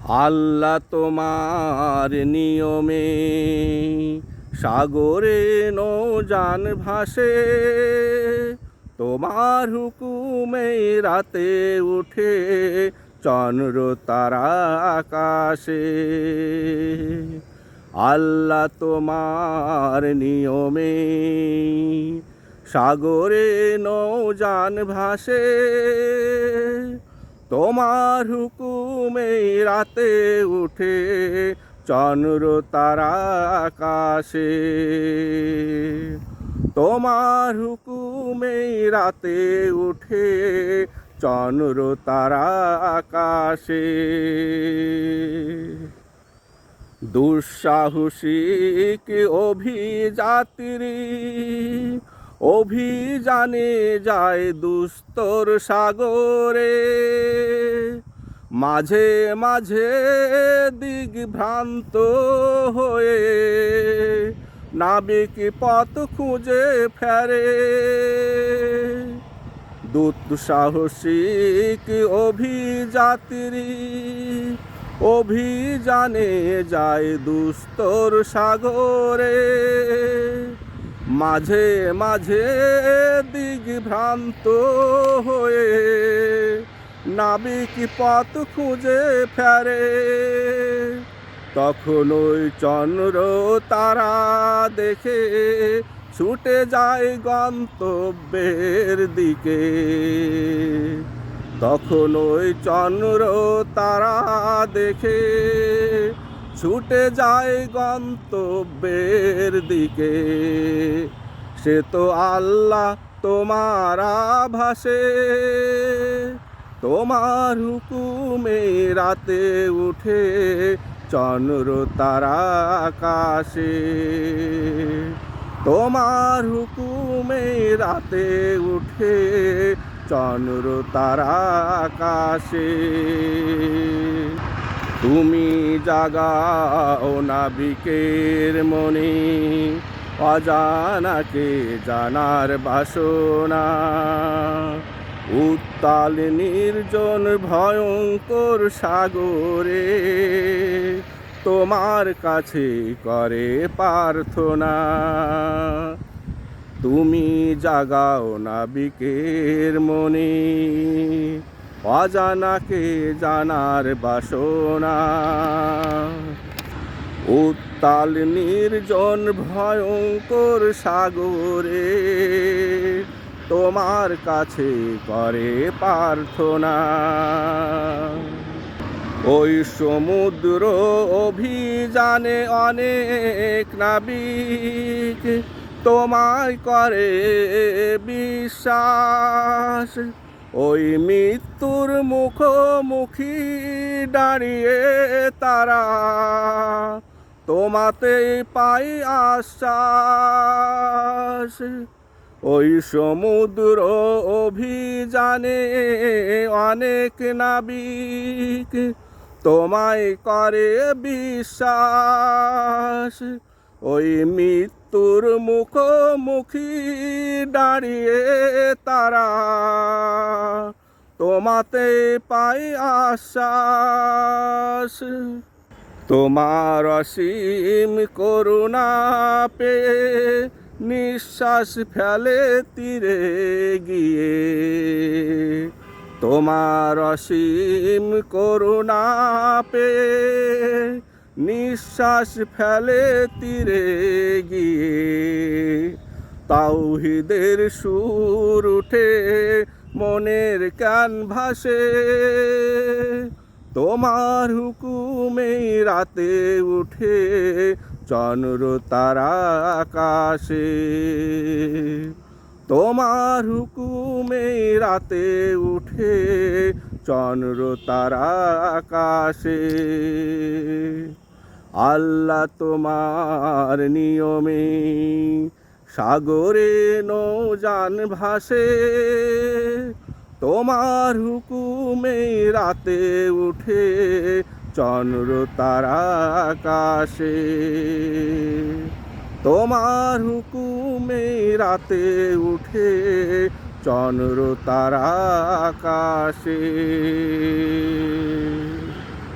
আল্লাহ তোমার নিয়মে সাগরে নৌযান ভাসে, তোমার হুকুমে রাতে উঠে চন্দ্র তারা আকাশে। আল্লাহ তোমার নিয়মে সাগরে নৌযান ভাসে, তোমার হুকুমে রাতে উঠে চন্দ্র তারা আকাশে। তোমার হুকুমে রাতে উঠে চন্দ্র তারা আকাশে। দুঃসাহসিক অভিযাত্রী অভিযানে যায় দুস্তর সাগরে, মাঝে মাঝে দিগ্ভ্রান্ত হয়ে নাবিক পথ খুঁজে ফেরে। দুঃসাহসিক অভিযাত্রী অভিযানে যায় দুস্তর সাগরে, মাঝে মাঝে দিগ্ভ্রান্ত হয়ে নাবিক পথ খুঁজে ফেরে। তখন ওই চন্দ্র তারা দেখে ছুটে যায় গন্তব্যের দিকে। তখন ওই চন্দ্র তারা দেখে ছুটে যায় গন্তব্যের দিকে। সে তো আল্লাহ তোমার আভাসে, তোমার হুকুমে রাতে উঠে চন্দ্র তারা আকাশে। তোমার হুকুমে রাতে উঠে চন্দ্র তারা আকাশে। তুমি জাগাও নাবিকের মনে অজানাকে জানার বাসনা। উত্তাল নির্জন ভয়ঙ্কর সাগরে তোমার কাছে করে প্রার্থনা। তুমি জাগাও নাবিকের মনে অজানাকে জানার বাসনা। উত্তাল নির্জন ভয়ঙ্কর সাগরে তোমার কাছে করে প্রার্থনা। ওই সমুদ্র অভিযানে অনেক নাবিক তোমায় করে বিশ্বাস। ওই মৃত্যুর মুখোমুখি দাঁড়িয়ে তারা তোমাতে পাই আশ্বাস। ওই সমুদ্র অভিযানে অনেক নাবিক তোমায় করে বিশ্বাস। ওই মৃত্যুর মুখোমুখি দাঁড়িয়ে তারা তোমাতে পাই আশ্বাস। তোমার অসীম করুণা পেয়ে নিঃশ্বাস ফেলে তীরে গিয়ে। তোমার অসীম করুণা পেয়ে নিঃশ্বাস ফেলে তীরে গিয়ে। তাওহীদের সুর উঠে মনের ক্যানভাসে, তোমার হুকুমে রাতে উঠে চন্দ্র তারা আকাশে। তোমার হুকুমে রাতে উঠে চন্দ্র তারা আকাশে। আল্লাহ তোমার নিয়মে সাগরে নৌযান ভাসে, তোমার হুকুমে রাতে উঠে চন্দ্র তারা আকাশে। তোমার হুকুমে রাতে উঠে চন্দ্র তারা আকাশে।